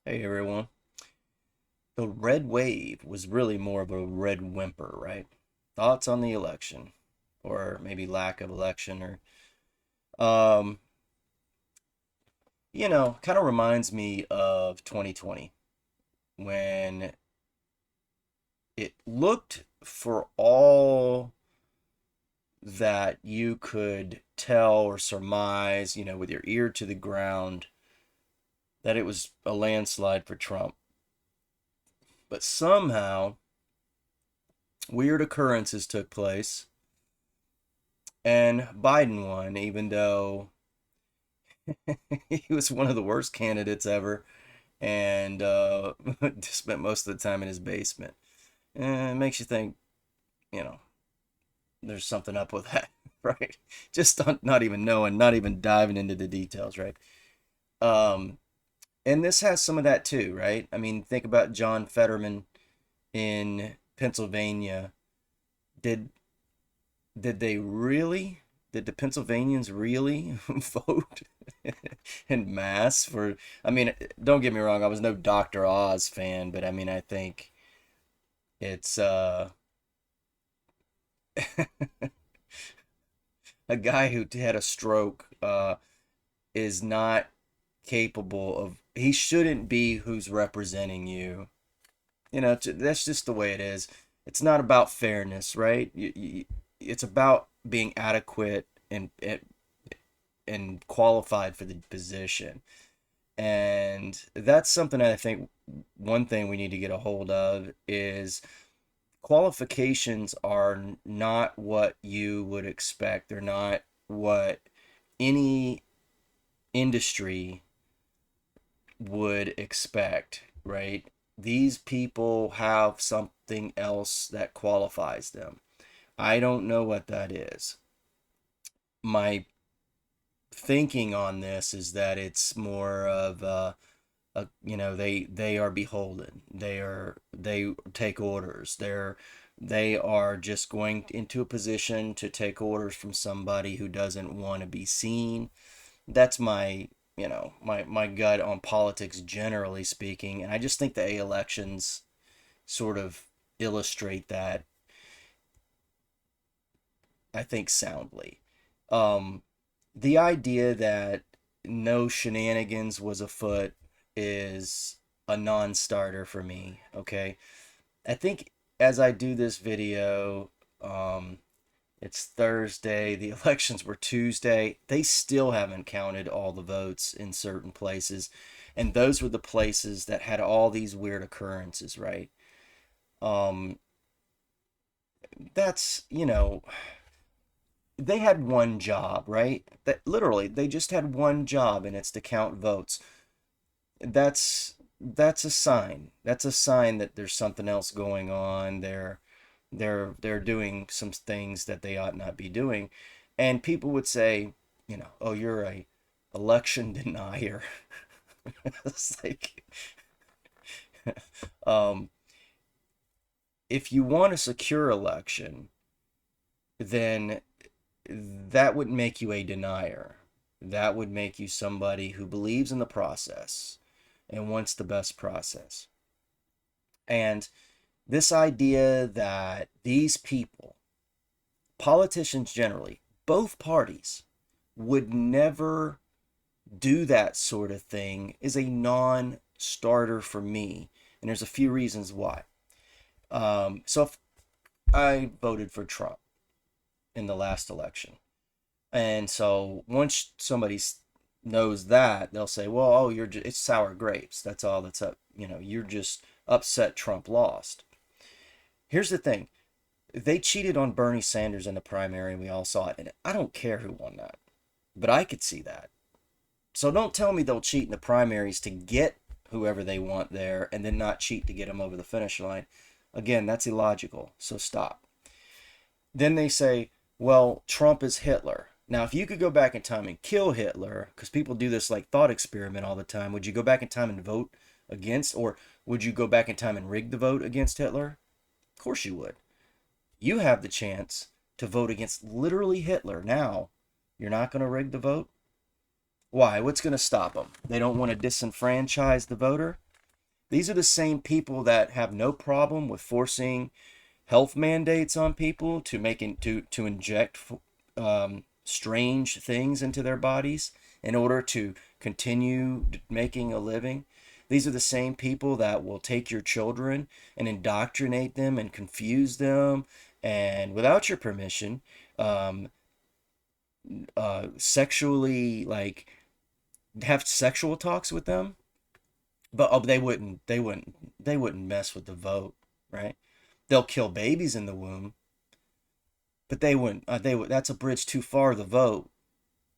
Hey everyone. The red wave was really more of a red whimper, right? Thoughts on the election, or maybe lack of election, or kind of reminds me of 2020 when it looked for all that you could tell or surmise, with your ear to the ground, that it was a landslide for Trump. But somehow, weird occurrences took place and Biden won, even though he was one of the worst candidates ever and spent most of the time in his basement. And it makes you think, you know, there's something up with that, right? Just not even knowing, not even diving into the details, right? Um, and this has some of that too, right? I mean, think about John Fetterman in Pennsylvania. Did did they really? Did the Pennsylvanians really vote in mass for? I mean, don't get me wrong, I was no Dr. Oz fan, but I mean, I think it's a guy who had a stroke is not capable of. He shouldn't be who's representing you. That's just the way it is. It's not about fairness, right? It's about being adequate and qualified for the position. And that's something I think one thing we need to get a hold of is qualifications are not what you would expect. They're not what any industry would expect, right? These people have something else that qualifies them. I don't know what that is. My thinking on this is that it's more of they are beholden. They take orders. They are just going into a position to take orders from somebody who doesn't want to be seen. That's my gut on politics generally speaking, and I just think the elections sort of illustrate that, I think, soundly. Um, the idea that no shenanigans was afoot is a non-starter for me. Okay, I think as I do this video, it's Thursday. The elections were Tuesday. They still haven't counted all the votes in certain places, and those were the places that had all these weird occurrences, right? Um, that's they had one job, right? That literally they just had one job, and it's to count votes. That's a sign. That's a sign that there's something else going on. They're doing some things that they ought not be doing. And people would say, oh, you're a election denier. It's like, um, if you want a secure election, then that would make you a denier. That would make you somebody who believes in the process and wants the best process. And this idea that these people, politicians generally, both parties, would never do that sort of thing is a non starter for me. And there's a few reasons why. So if I voted for Trump in the last election. And so once somebody knows that, they'll say, well, oh, it's sour grapes. That's all that's up. You're just upset Trump lost. Here's the thing. They cheated on Bernie Sanders in the primary, and we all saw it. And I don't care who won that, but I could see that. So don't tell me they'll cheat in the primaries to get whoever they want there and then not cheat to get them over the finish line. Again, that's illogical. So stop. Then they say, well, Trump is Hitler. Now, if you could go back in time and kill Hitler, because people do this like thought experiment all the time, would you go back in time and vote against, or would you go back in time and rig the vote against Hitler? Of course you would. You have the chance to vote against literally Hitler. Now, you're not going to rig the vote? Why? What's going to stop them? They don't want to disenfranchise the voter? These are the same people that have no problem with forcing health mandates on people to inject strange things into their bodies in order to continue making a living. These are the same people that will take your children and indoctrinate them and confuse them, and without your permission, um, sexually, like, have sexual talks with them. But they wouldn't mess with the vote, right? They'll kill babies in the womb, but they wouldn't. They would. That's a bridge too far to vote.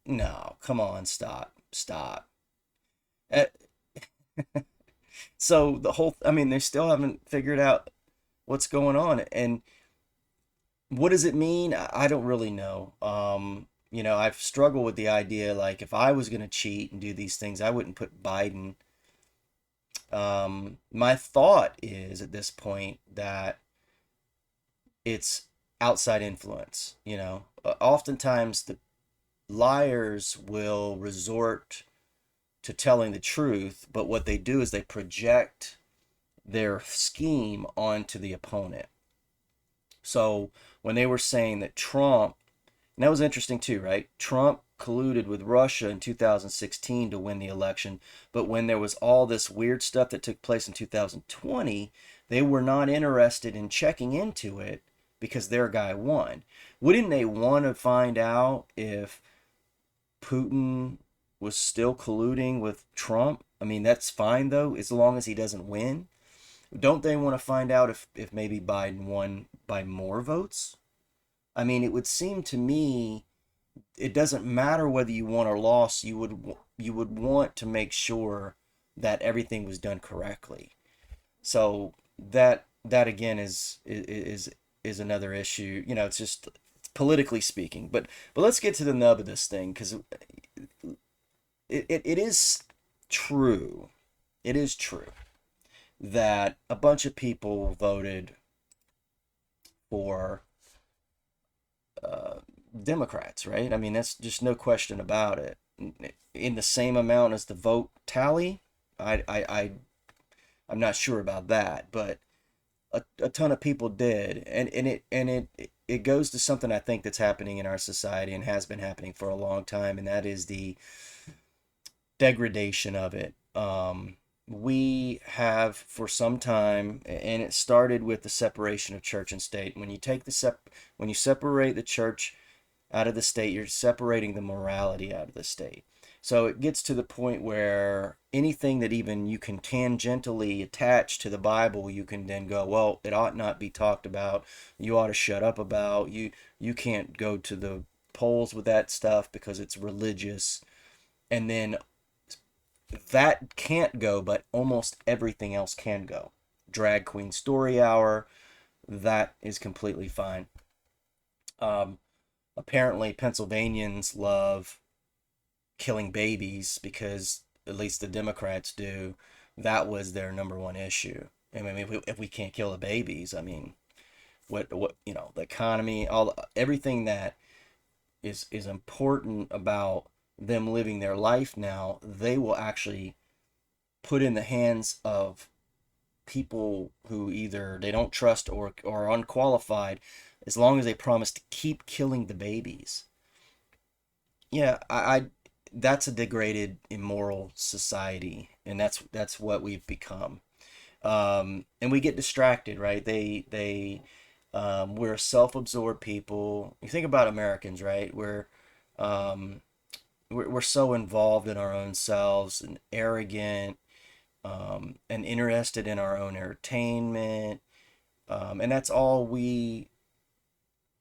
No, come on, stop. Uh, so the whole, I mean, they still haven't figured out what's going on, and what does it mean? I don't really know. I've struggled with the idea, like, if I was gonna cheat and do these things, I wouldn't put Biden. My thought is at this point that it's outside influence. Oftentimes the liars will resort to telling the truth, but what they do is they project their scheme onto the opponent. So when they were saying that Trump, and that was interesting too, right? Trump colluded with Russia in 2016 to win the election, but when there was all this weird stuff that took place in 2020, they were not interested in checking into it because their guy won. Wouldn't they want to find out if Putin was still colluding with Trump? I mean, that's fine though, as long as he doesn't win. Don't they want to find out if maybe Biden won by more votes? I mean, it would seem to me it doesn't matter whether you won or lost. You would want to make sure that everything was done correctly. So that again is another issue. It's just politically speaking. But let's get to the nub of this thing, because it is true. It is true that a bunch of people voted for uh, Democrats, right? I mean, that's just no question about it. In the same amount as the vote tally, I'm not sure about that, but a ton of people did, and it goes to something I think that's happening in our society and has been happening for a long time, and that is the degradation of it. We have for some time, and it started with the separation of church and state. When you separate the church out of the state, you're separating the morality out of the state. So it gets to the point where anything that even you can tangentially attach to the Bible, you can then go, well, it ought not be talked about. You ought to shut up about. You can't go to the polls with that stuff because it's religious. And then that can't go, but almost everything else can go. Drag queen story hour, that is completely fine. Um, Apparently, Pennsylvanians love killing babies because, at least the Democrats do, that was their number one issue. I mean, if we can't kill the babies, I mean, what the economy, everything that is important about them living their life now, they will actually put in the hands of people who either they don't trust or are unqualified, as long as they promise to keep killing the babies. Yeah, I that's a degraded, immoral society, and that's what we've become. And we get distracted, right? We're self-absorbed people. You think about Americans, right? Um, we're so involved in our own selves and arrogant, and interested in our own entertainment, and that's all you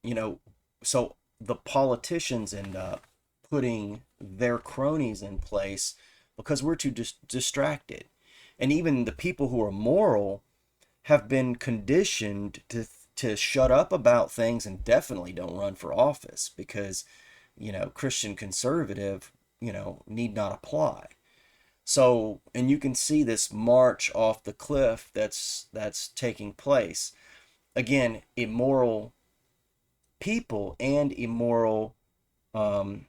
know. So the politicians end up putting their cronies in place because we're too distracted, and even the people who are moral have been conditioned to shut up about things and definitely don't run for office because Christian conservative need not apply. So, and you can see this march off the cliff that's taking place. Again, immoral people and immoral um,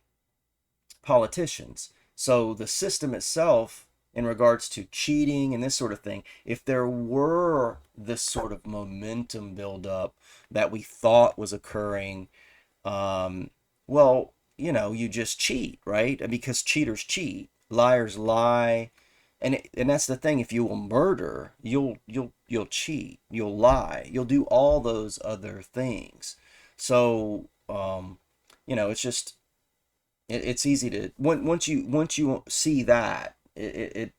politicians. So the system itself in regards to cheating and this sort of thing, if there were this sort of momentum buildup that we thought was occurring, um, well, you just cheat, right? Because cheaters cheat, liars lie, and that's the thing. If you will murder, you'll cheat, you'll lie, you'll do all those other things. So, it's just it's easy to once you see that it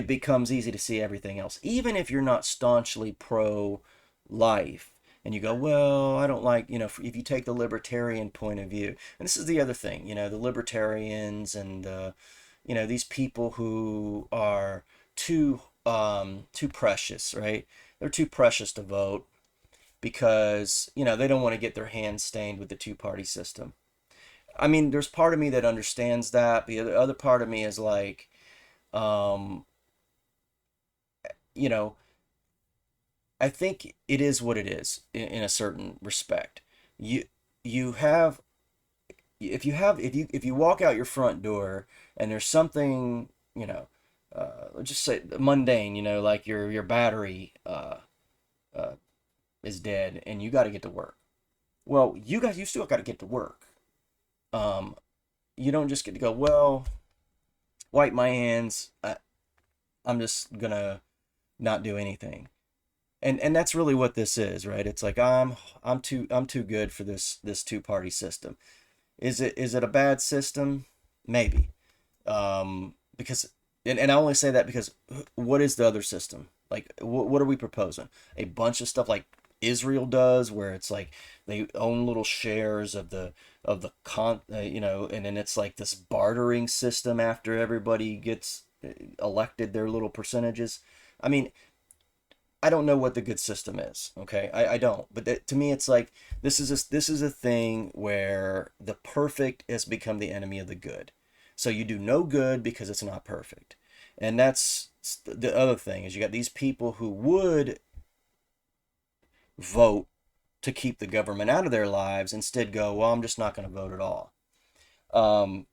becomes easy to see everything else, even if you're not staunchly pro life. And you go, well, I don't like, if you take the libertarian point of view, and this is the other thing, the libertarians and these people who are too precious, right? They're too precious to vote because they don't want to get their hands stained with the two-party system. I mean, there's part of me that understands that. The other part of me is like, um, you know, I think it is what it is in a certain respect. You you have if you walk out your front door and there's something, let's just say mundane, like your battery uh, is dead and you got to get to work. Well, you still got to get to work. Um, you don't just get to go, well, wipe my hands. I'm just gonna not do anything. And that's really what this is, right? It's like I'm too good for this two-party system. Is it a bad system? Maybe. Because and I only say that because what is the other system? Like what are we proposing? A bunch of stuff like Israel does, where it's like they own little shares of the and then it's like this bartering system after everybody gets elected their little percentages. I mean, I don't know what the good system is. Okay, I don't. But to me, it's like this is a thing where the perfect has become the enemy of the good. So you do no good because it's not perfect, and that's the other thing is you got these people who would vote to keep the government out of their lives instead go, well, I'm just not going to vote at all. Um,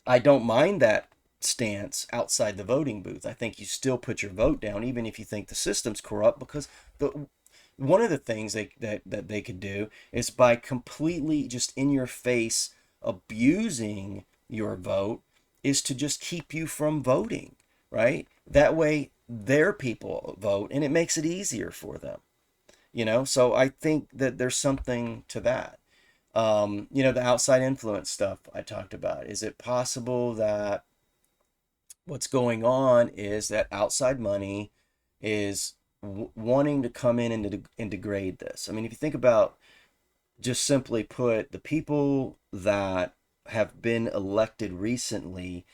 I don't mind that stance outside the voting booth. I think you still put your vote down, even if you think the system's corrupt, because the one of the things that they could do is by completely just in your face abusing your vote is to just keep you from voting, right? That way their people vote and it makes it easier for them, So I think that there's something to that. The outside influence stuff I talked about. Is it possible that what's going on is that outside money is wanting to come in and degrade this? I mean, if you think about, just simply put, the people that have been elected recently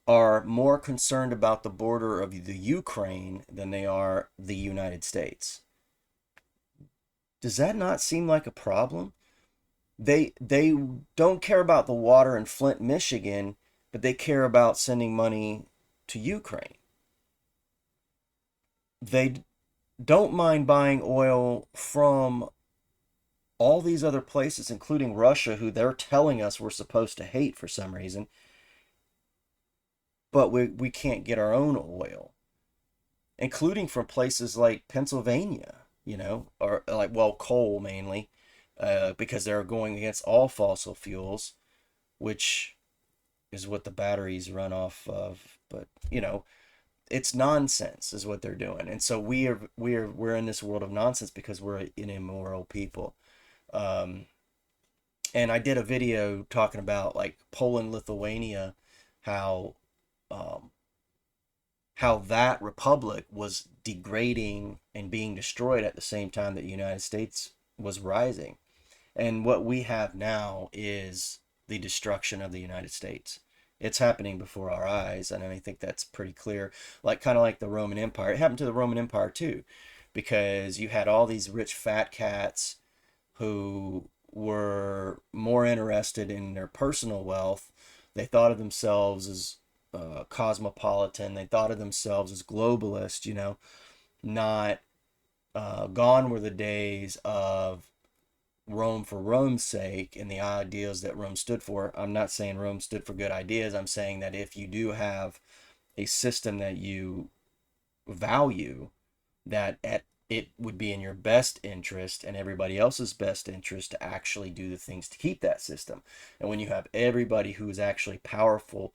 are more concerned about the border of the Ukraine than they are the United States. Does that not seem like a problem? They don't care about the water in Flint, Michigan, but they care about sending money to Ukraine. They don't mind buying oil from all these other places, including Russia, who they're telling us we're supposed to hate for some reason, but we can't get our own oil, including from places like Pennsylvania, or like, well, coal mainly, because they're going against all fossil fuels, which is what the batteries run off of. But it's nonsense is what they're doing, and so we're in this world of nonsense because we're an immoral people. Um, and I did a video talking about like Poland, Lithuania, how um, how that republic was degrading and being destroyed at the same time that the United States was rising. And what we have now is the destruction of the United States. It's happening before our eyes, and I think that's pretty clear. Like kind of like the Roman Empire. It happened to the Roman Empire too, because you had all these rich fat cats who were more interested in their personal wealth. They thought of themselves as cosmopolitan. They thought of themselves as globalist. Not gone were the days of Rome for Rome's sake and the ideas that Rome stood for. I'm not saying Rome stood for good ideas. I'm saying that if you do have a system that you value, that it would be in your best interest and everybody else's best interest to actually do the things to keep that system. And when you have everybody who is actually powerful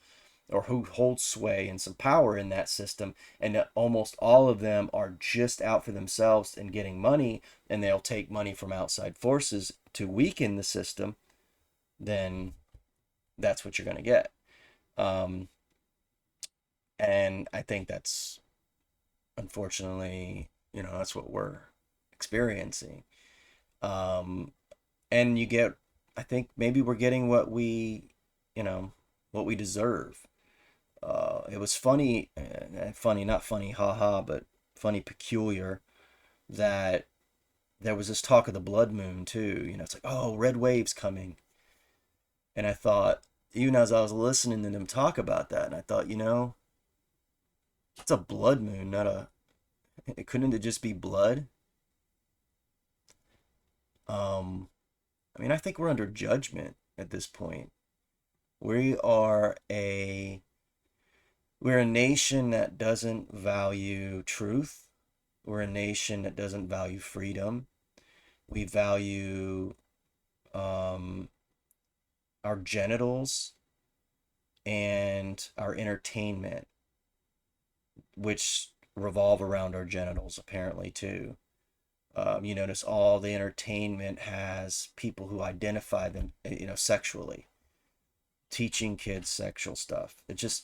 or who holds sway and some power in that system, and almost all of them are just out for themselves and getting money, and they'll take money from outside forces to weaken the system, then that's what you're going to get. Um, and I think that's, unfortunately, that's what we're experiencing. Um, and you get, I think maybe we're getting you know, what we deserve. It was funny, funny, not funny, haha, but funny, peculiar that there was this talk of the blood moon too. It's like, oh, red wave's coming. And I thought, even as I was listening to them talk about that, and I thought, it's a blood moon, not a, couldn't it just be blood? Um, I mean, I think we're under judgment at this point. We are we're a nation that doesn't value truth. We're a nation that doesn't value freedom. We value um, our genitals and our entertainment, which revolve around our genitals apparently too. You notice all the entertainment has people who identify them, sexually, teaching kids sexual stuff. It's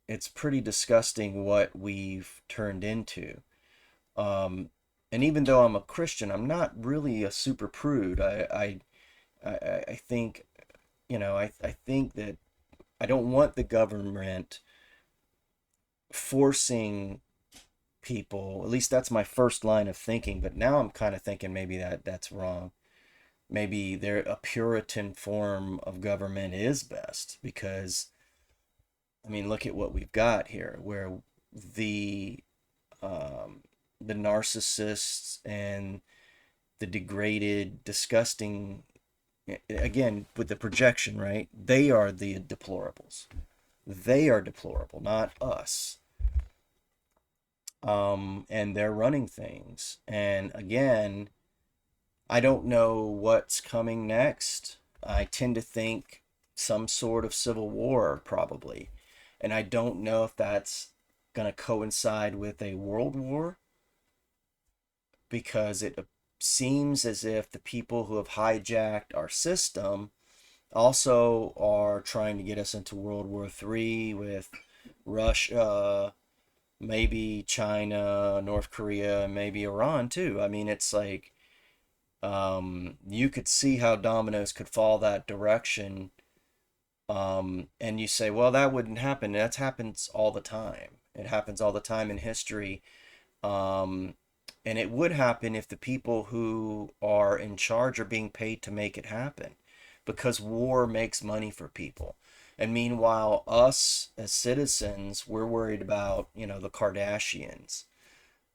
it's pretty disgusting what we've turned into. Um, and even though I'm a Christian, I'm not really a super prude. I think, I think that I don't want the government forcing people. At least that's my first line of thinking. But now I'm kind of thinking maybe that's wrong. Maybe a Puritan form of government is best because, I mean, look at what we've got here, where the um, the narcissists and the degraded, disgusting, again with the projection, right? They are the deplorables. They are deplorable, not us. And they're running things. And again, I don't know what's coming next. I tend to think some sort of civil war, probably. And I don't know if that's going to coincide with a world war, because it seems as if the people who have hijacked our system also are trying to get us into World War III with Russia, maybe China, North Korea, maybe Iran too. I mean, it's like, you could see how dominoes could fall that direction. And you say, well, that wouldn't happen. That happens all the time. It happens all the time in history. Um, and it would happen if the people who are in charge are being paid to make it happen, because war makes money for people. And meanwhile, us as citizens, we're worried about, the Kardashians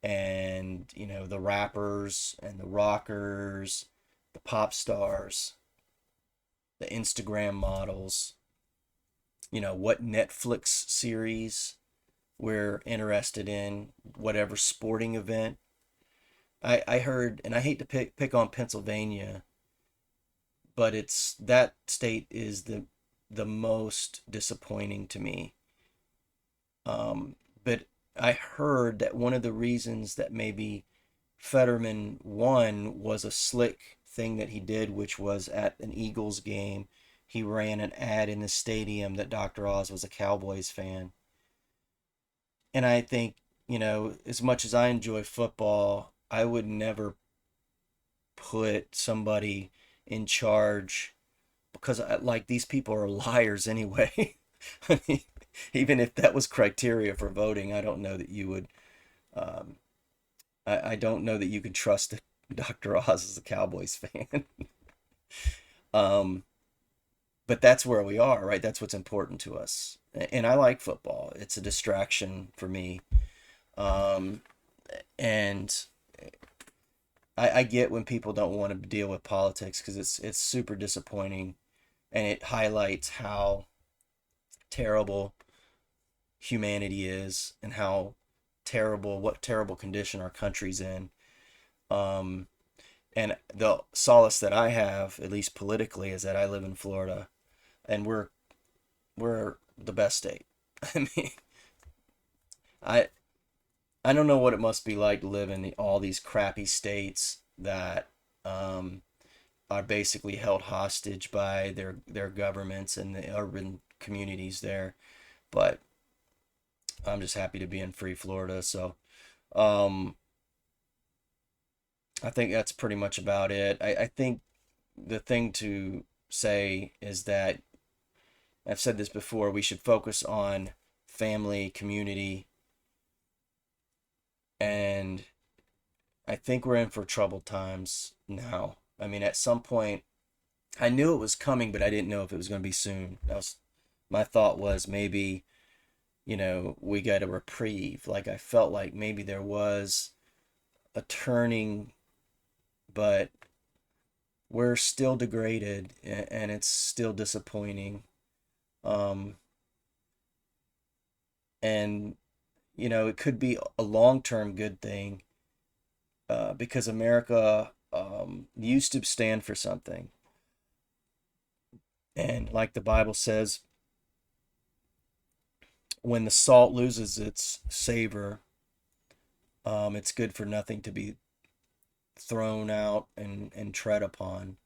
and, the rappers and the rockers, the pop stars, the Instagram models, what Netflix series we're interested in, whatever sporting event. I heard, and I hate to pick on Pennsylvania, but it's that state is the most disappointing to me. But I heard that one of the reasons that maybe Fetterman won was a slick thing that he did, which was at an Eagles game, he ran an ad in the stadium that Dr. Oz was a Cowboys fan. And I think, as much as I enjoy football, I would never put somebody in charge, because like, these people are liars anyway. I mean, even if that was criteria for voting, I don't know that you would. Um, I don't know that you could trust Dr. Oz as a Cowboys fan. um, but that's where we are, right? That's what's important to us. And I like football. It's a distraction for me. Um, and I get when people don't want to deal with politics, because it's super disappointing, and it highlights how terrible humanity is and how what terrible condition our country's in. Um, and the solace that I have, at least politically, is that I live in Florida, and we're the best state. I mean, I I don't know what it must be like to live in all these crappy states that um, are basically held hostage by their governments and the urban communities there. But I'm just happy to be in free Florida. So um, I think that's pretty much about it. I think the thing to say is that I've said this before, we should focus on family, community, and I think we're in for troubled times now. I mean, at some point, I knew it was coming, but I didn't know if it was going to be soon. My thought was maybe, we got a reprieve. Like I felt like maybe there was a turning, but we're still degraded and it's still disappointing. Um, and it could be a long-term good thing because America used to stand for something. And like the Bible says, when the salt loses its savor, it's good for nothing to be thrown out and tread upon.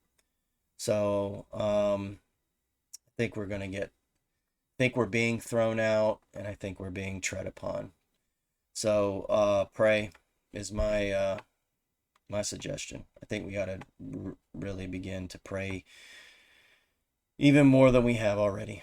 So I think think we're being thrown out, and I think we're being tread upon. So pray is my suggestion. I think we got to really begin to pray even more than we have already.